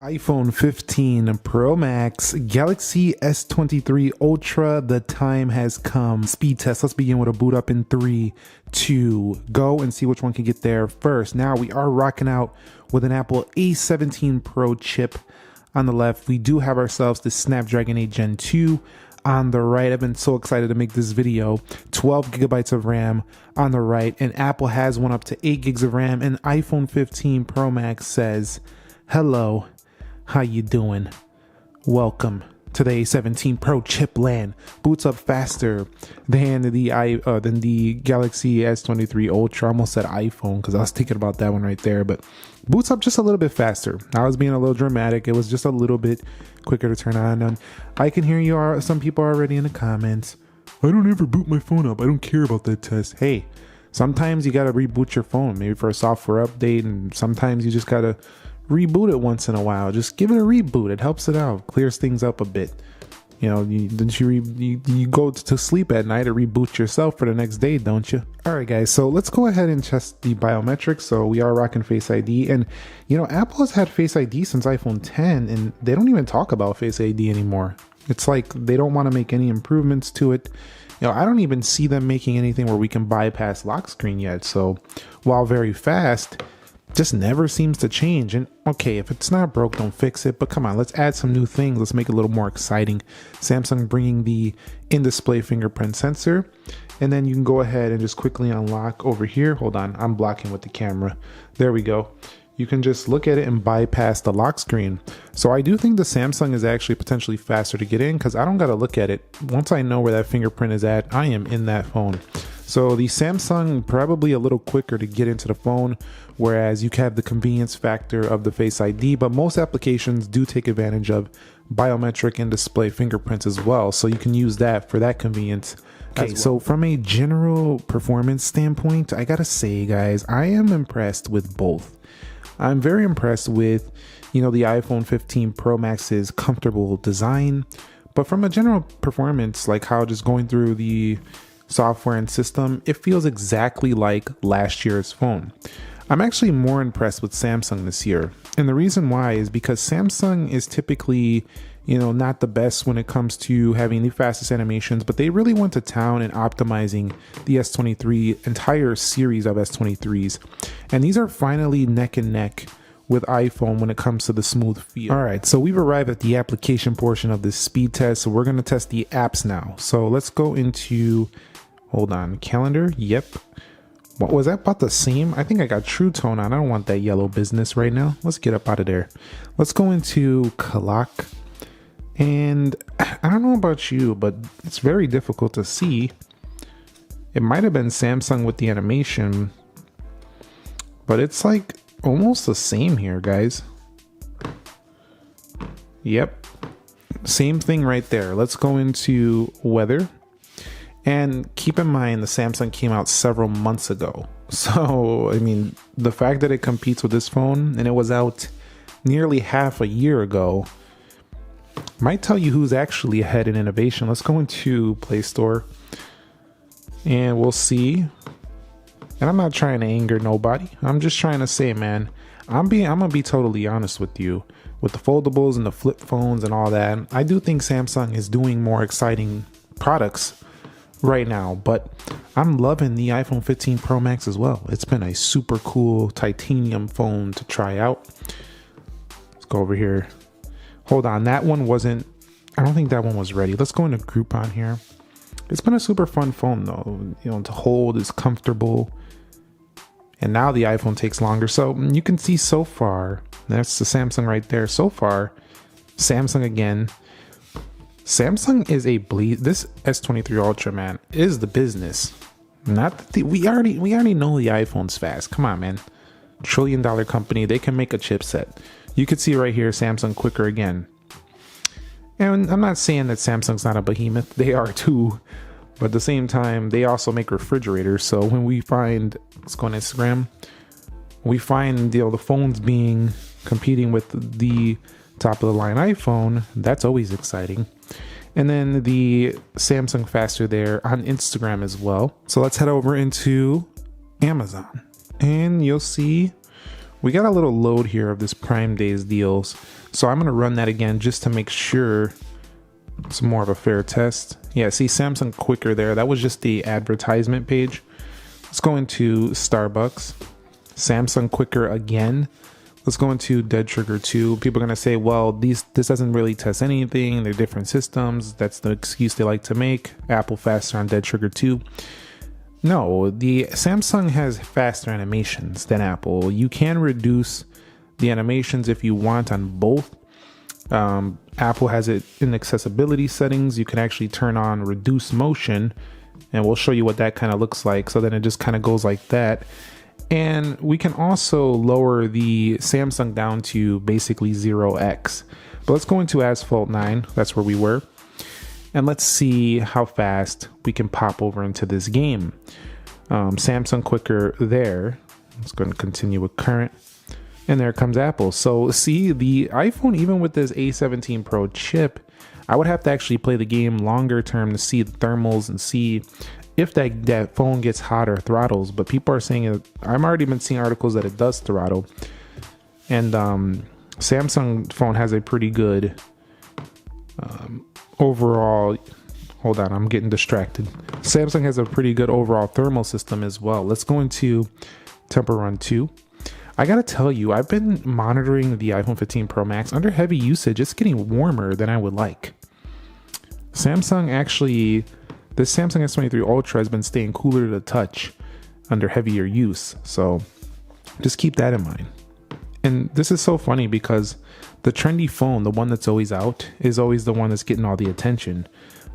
iPhone 15 Pro Max, Galaxy S23 Ultra, the time has come. Speed test, let's begin with a boot up in 3, 2, go and see which one can get there first. Now we are rocking out with an Apple A17 Pro Chip on the left. We do have ourselves the Snapdragon 8 Gen 2 on the right. I've been so excited to make this video. 12 gigabytes of RAM on the right, and Apple has one up to 8 gigs of RAM, and iPhone 15 Pro Max says, hello. How you doing? Welcome to the A17 Pro Chip land. Boots up faster than the Galaxy S23 Ultra. I almost said iPhone because I was thinking about that one right there, but boots up just a little bit faster. I was being a little dramatic. It was just a little bit quicker to turn on. And I can hear some people are already in the comments. I don't ever boot my phone up. I don't care about that test. Hey, sometimes you got to reboot your phone, maybe for a software update, and sometimes you just got to reboot it once in a while. Just give it a reboot. It helps it out, clears things up a bit. You know, you go to sleep at night to reboot yourself for the next day, don't you? All right, guys. So let's go ahead and test the biometrics. So we are rocking Face ID, and you know, Apple has had Face ID since iPhone 10, and they don't even talk about Face ID anymore. It's like they don't want to make any improvements to it. You know, I don't even see them making anything where we can bypass lock screen yet. So while very fast, just never seems to change. And okay, if it's not broke, don't fix it, but come on, let's add some new things. Let's make it a little more exciting. Samsung bringing the in-display fingerprint sensor, and then you can go ahead and just quickly unlock over here. Hold on, I'm blocking with the camera. There we go. You can just look at it and bypass the lock screen. So I do think the Samsung is actually potentially faster to get in, because I don't got to look at it. Once I know where that fingerprint is at, I am in that phone. So the Samsung probably a little quicker to get into the phone, whereas you have the convenience factor of the Face ID, but most applications do take advantage of biometric and display fingerprints as well. So you can use that for that convenience. Okay, so from a general performance standpoint, I gotta say, guys, I am impressed with both. I'm very impressed with, you know, the iPhone 15 Pro Max's comfortable design, but from a general performance, like how just going through the software and system, it feels exactly like last year's phone. I'm actually more impressed with Samsung this year. And the reason why is because Samsung is typically, you know, not the best when it comes to having the fastest animations, but they really went to town in optimizing the S23 entire series of S23s. And these are finally neck and neck with iPhone when it comes to the smooth feel. All right, so we've arrived at the application portion of this speed test. So we're going to test the apps now. So let's go into, hold on, calendar. Yep. What was that, about the same? I think I got True Tone on. I don't want that yellow business right now. Let's get up out of there. Let's go into clock. And I don't know about you, but it's very difficult to see. It might have been Samsung with the animation, but it's like almost the same here, guys. Yep. Same thing right there. Let's go into weather. And keep in mind, the Samsung came out several months ago. So, I mean, the fact that it competes with this phone and it was out nearly half a year ago might tell you who's actually ahead in innovation. Let's go into Play Store and we'll see. And I'm not trying to anger nobody. I'm just trying to say, man, I'm gonna be totally honest with you. With the foldables and the flip phones and all that, I do think Samsung is doing more exciting products right now, but I'm loving the iPhone 15 Pro Max as well. It's been a super cool titanium phone to try out. Let's go over here. Hold on, that one wasn't, I don't think that one was ready. Let's go into Groupon here. It's been a super fun phone though, you know, to hold, is comfortable. And now the iPhone takes longer. So you can see so far, that's the Samsung right there. So far, Samsung again. Samsung is this S23 Ultra, man, is the business. Not that we already know the iPhone's fast. Come on, man. $1 trillion company, they can make a chipset. You can see right here, Samsung quicker again. And I'm not saying that Samsung's not a behemoth. They are too. But at the same time, they also make refrigerators. So when we find, let's go on Instagram, we find, you know, the phones competing with the top of the line iPhone, that's always exciting. And then the Samsung faster there on Instagram as well. So let's head over into Amazon and you'll see we got a little load here of this Prime Days deals. So I'm going to run that again just to make sure it's more of a fair test. Yeah, see Samsung quicker there. That was just the advertisement page. Let's go into Starbucks. Samsung quicker again. Let's go into Dead Trigger 2. People are going to say, well, this doesn't really test anything. They're different systems. That's the excuse they like to make. Apple faster on Dead Trigger 2. No, the Samsung has faster animations than Apple. You can reduce the animations if you want on both. Apple has it in accessibility settings. You can actually turn on reduce motion, and we'll show you what that kind of looks like. So then it just kind of goes like that. And we can also lower the Samsung down to basically 0x. But let's go into Asphalt 9. That's where we were. And let's see how fast we can pop over into this game. Samsung quicker there. Let's go and continue with current. And there comes Apple. So see, the iPhone, even with this A17 Pro chip, I would have to actually play the game longer term to see the thermals and see if that phone gets hot or throttles. But people are saying it. I've already been seeing articles that it does throttle. And Samsung phone has a pretty good overall. Hold on, I'm getting distracted. Samsung has a pretty good overall thermal system as well. Let's go into Temple Run 2. I gotta tell you, I've been monitoring the iPhone 15 Pro Max under heavy usage. It's getting warmer than I would like. Samsung actually, this Samsung S23 Ultra has been staying cooler to the touch under heavier use. So just keep that in mind. And this is so funny because the trendy phone, the one that's always out, is always the one that's getting all the attention.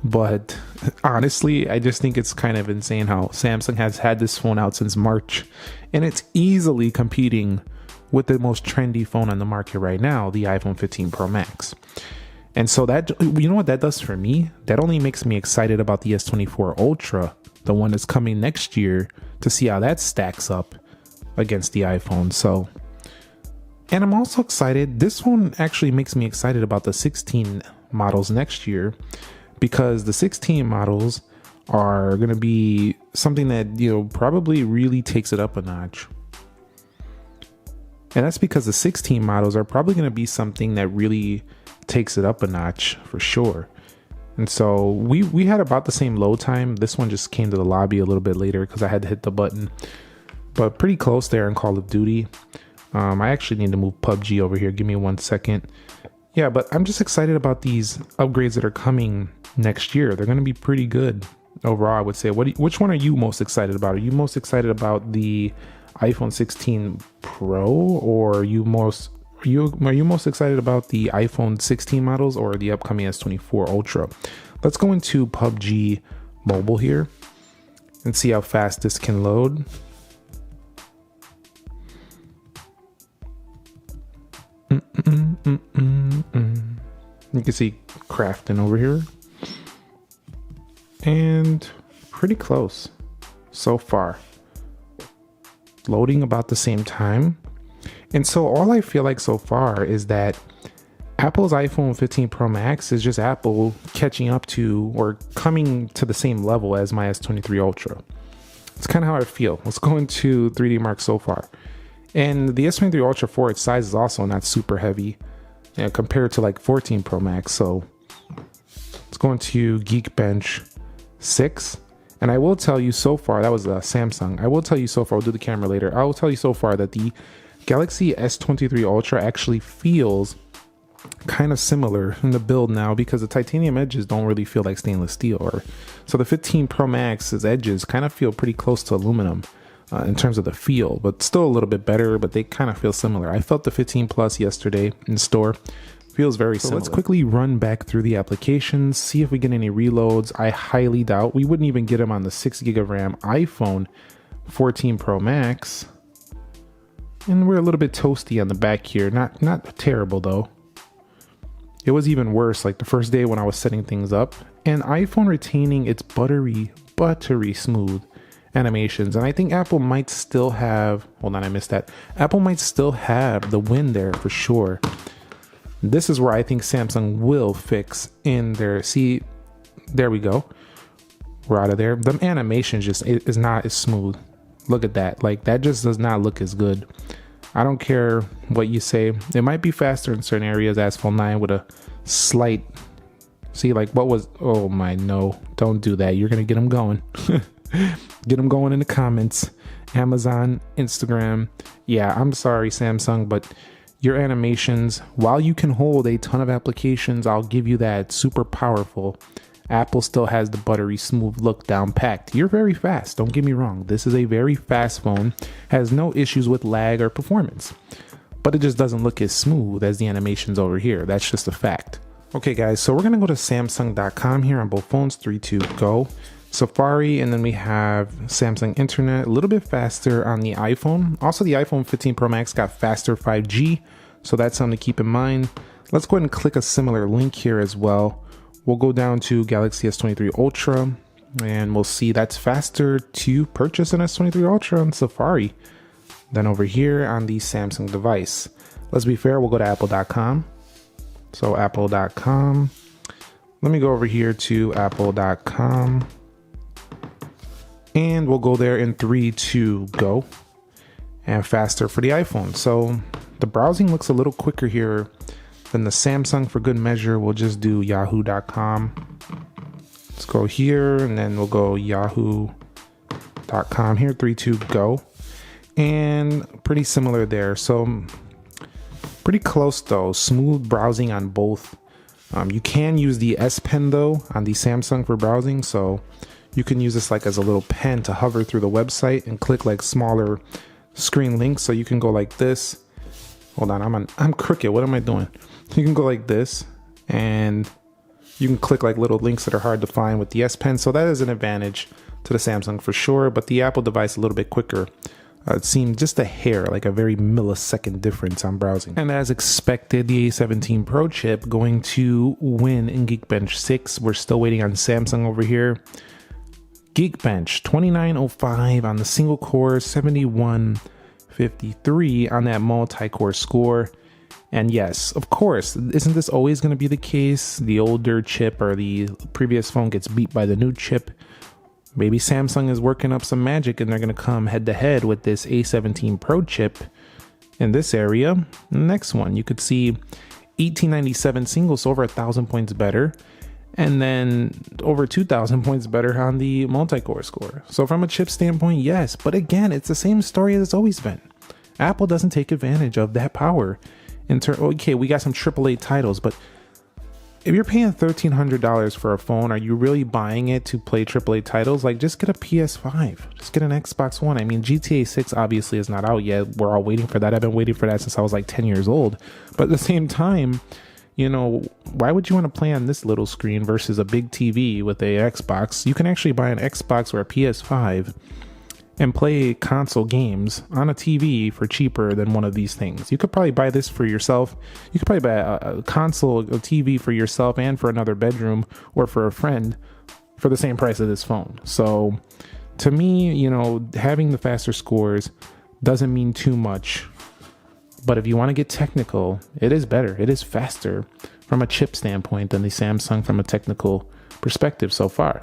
But honestly, I just think it's kind of insane how Samsung has had this phone out since March, and it's easily competing with the most trendy phone on the market right now, the iPhone 15 Pro Max. And so that, you know what that does for me? That only makes me excited about the S24 Ultra, the one that's coming next year, to see how that stacks up against the iPhone. So, and I'm also excited. This one actually makes me excited about the 16 models next year, because the 16 models are going to be something that, you know, probably really takes it up a notch. And that's because the 16 models are probably going to be something that really takes it up a notch for sure. And so we had about the same load time. This one just came to the lobby a little bit later because I had to hit the button, but pretty close there in Call of Duty. I actually need to move PUBG over here. Give me 1 second. Yeah, but I'm just excited about these upgrades that are coming next year. They're going to be pretty good overall, I would say. Which one are you most excited about? Are you most excited about the iPhone 16 Pro, or are you most excited about the iPhone 16 models or the upcoming S24 Ultra? Let's go into PUBG Mobile here and see how fast this can load. You can see crafting over here, and pretty close so far. Loading about the same time. And so all I feel like so far is that Apple's iPhone 15 Pro Max is just Apple catching up to or coming to the same level as my S23 Ultra. It's kind of how I feel. Let's go into 3D Mark so far. And the S23 Ultra for its size is also not super heavy, you know, compared to like 14 Pro Max. So let's go into Geekbench 6. And I will tell you so far, that was a Samsung. I will tell you so far, we'll do the camera later. I will tell you so far that the Galaxy S23 Ultra actually feels kind of similar in the build now, because the titanium edges don't really feel like stainless steel. So the 15 Pro Max's edges kind of feel pretty close to aluminum. In terms of the feel, but still a little bit better, but they kind of feel similar. I felt the 15 Plus yesterday in store. Feels very similar. Let's quickly run back through the applications, see if we get any reloads. I highly doubt. We wouldn't even get them on the 6 gig of RAM iPhone 14 Pro Max. And we're a little bit toasty on the back here. Not terrible though. It was even worse like the first day when I was setting things up. And iPhone retaining its buttery smooth animations. And I think Apple might still have, hold on, I missed that. Apple might still have the win there for sure. This is where I think Samsung will fix in their, see, there we go. We're out of there. The animation just is not as smooth. Look at that. Like that just does not look as good. I don't care what you say. It might be faster in certain areas, Asphalt 9 with a slight, see, like what was, oh my, no, don't do that. You're going to get them going. Get them going in the comments. Amazon, Instagram. Yeah, I'm sorry, Samsung, but your animations, while you can hold a ton of applications, I'll give you that, super powerful. Apple still has the buttery smooth look down packed. You're very fast, don't get me wrong. This is a very fast phone, has no issues with lag or performance, but it just doesn't look as smooth as the animations over here. That's just a fact. Okay guys, so we're gonna go to Samsung.com here on both phones, 3, 2, go. Safari, and then we have Samsung Internet, a little bit faster on the iPhone. Also, the iPhone 15 Pro Max got faster 5G, so that's something to keep in mind. Let's go ahead and click a similar link here as well. We'll go down to Galaxy S23 Ultra, and we'll see that's faster to purchase an S23 Ultra on Safari than over here on the Samsung device. Let's be fair, we'll go to Apple.com. So Apple.com. Let me go over here to Apple.com. And we'll go there in 3, 2, go. And faster for the iPhone. So the browsing looks a little quicker here than the Samsung. For good measure, we'll just do yahoo.com. Let's go here, and then we'll go yahoo.com here, 3, 2, go. And pretty similar there. So pretty close though. Smooth browsing on both. You can use the S Pen though on the Samsung for browsing, so you can use this like as a little pen to hover through the website and click like smaller screen links. So you can go like this. Hold on, I'm crooked. What am I doing? You can go like this, and you can click like little links that are hard to find with the S Pen. So that is an advantage to the Samsung for sure, but the Apple device a little bit quicker. It seemed just a hair, like a very millisecond difference on browsing. And as expected, the A17 Pro Chip going to win in Geekbench 6. We're still waiting on Samsung over here. Geekbench 2905 on the single core, 7153 on that multi-core score. And yes, of course, isn't this always going to be the case? The older chip or the previous phone gets beat by the new chip. Maybe Samsung is working up some magic and they're going to come head to head with this A17 Pro chip in this area. The next one, you could see 1897 single, so over 1,000 points better. And then over 2,000 points better on the multi-core score. So from a chip standpoint, yes. But again, it's the same story as it's always been. Apple doesn't take advantage of that power. Okay, we got some AAA titles, but if you're paying $1,300 for a phone, are you really buying it to play AAA titles? Like, just get a PS5. Just get an Xbox One. I mean, GTA 6 obviously is not out yet. We're all waiting for that. I've been waiting for that since I was like 10 years old. But at the same time, you know, why would you want to play on this little screen versus a big TV with a Xbox? You can actually buy an Xbox or a PS5 and play console games on a TV for cheaper than one of these things. You could probably buy this for yourself. You could probably buy a console, a TV for yourself and for another bedroom or for a friend for the same price of this phone. So to me, you know, having the faster scores doesn't mean too much. But if you want to get technical, it is better. It is faster from a chip standpoint than the Samsung from a technical perspective so far.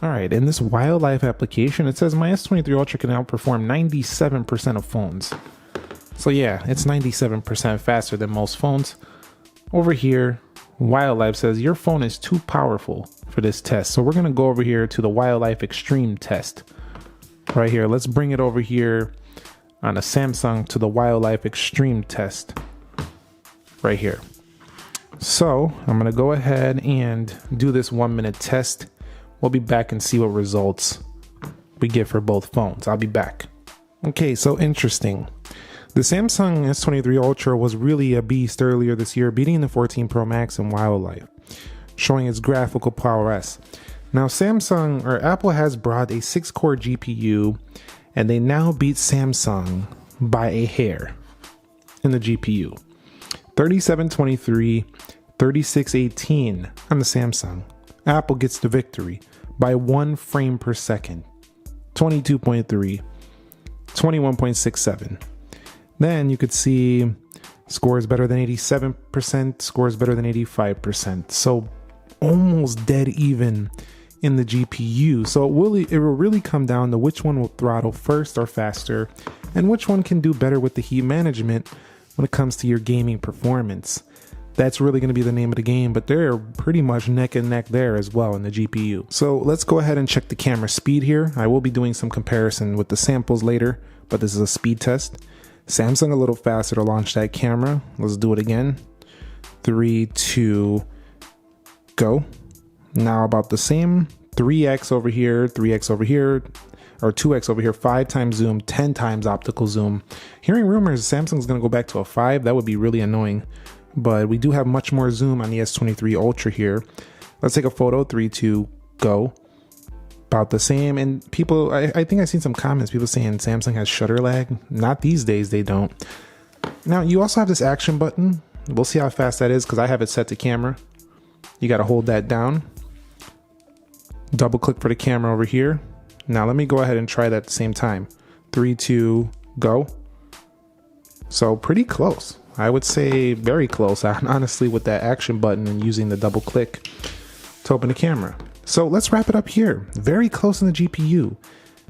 All right, in this wildlife application, it says my S23 Ultra can outperform 97% of phones. So yeah, it's 97% faster than most phones. Over here, Wildlife says your phone is too powerful for this test. So we're going to go over here to the Wildlife Extreme test. Right here, let's bring it over here on a Samsung to the Wildlife Extreme test right here. So I'm going to go ahead and do this 1-minute test. We'll be back and see what results we get for both phones. I'll be back. Okay, so interesting. The Samsung S23 Ultra was really a beast earlier this year, beating the 14 Pro Max in Wildlife, showing its graphical prowess. Now Samsung or Apple has brought a 6-core GPU, and they now beat Samsung by a hair in the GPU. 3723, 3618 on the Samsung. Apple gets the victory by 1 frame per second. 22.3, 21.67. Then you could see scores better than 87%, scores better than 85%. So almost dead even in the GPU. So it will really come down to which one will throttle first or faster. and which one can do better with the heat management when it comes to your gaming performance. That's really going to be the name of the game, but they're pretty much neck and neck there as well in the GPU. So let's go ahead and check the camera speed here. I will be doing some comparison with the samples later, but this is a speed test. Samsung a little faster to launch that camera. Let's do it again. 3, 2, go. Now about the same. 3x over here, 3x over here, or 2x over here, 5 times zoom, 10 times optical zoom. Hearing rumors Samsung's going to go back to a 5, that would be really annoying. But we do have much more zoom on the S23 Ultra here. Let's take a photo. 3, 2, go. About the same. And people, I think I've seen some comments, people saying Samsung has shutter lag. Not these days, they don't. Now, you also have this action button. We'll see how fast that is because I have it set to camera. You got to hold that down. Double click for the camera over here. Now, let me go ahead and try that at the same time. 3, 2, go. So, pretty close. I would say very close, honestly, with that action button and using the double click to open the camera. So let's wrap it up here. Very close in the GPU.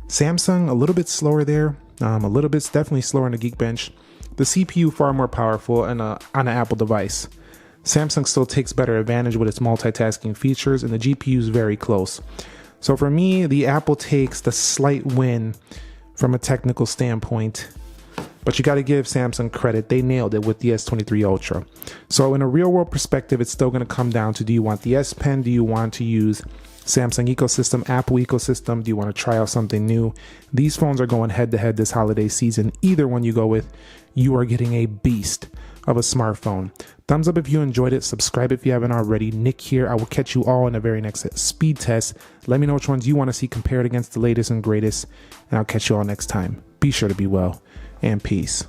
Samsung a little bit slower there, definitely slower on the Geekbench. The CPU far more powerful and on an Apple device. Samsung still takes better advantage with its multitasking features, and the GPU is very close. So for me, the Apple takes the slight win from a technical standpoint. But you got to give Samsung credit. They nailed it with the S23 Ultra. So in a real world perspective, it's still going to come down to, do you want the S Pen? Do you want to use Samsung ecosystem, Apple ecosystem? Do you want to try out something new? These phones are going head to head this holiday season. Either one you go with, you are getting a beast of a smartphone. Thumbs up if you enjoyed it. Subscribe if you haven't already. Nick here. I will catch you all in the very next speed test. Let me know which ones you want to see compared against the latest and greatest. And I'll catch you all next time. Be sure to be well. And peace.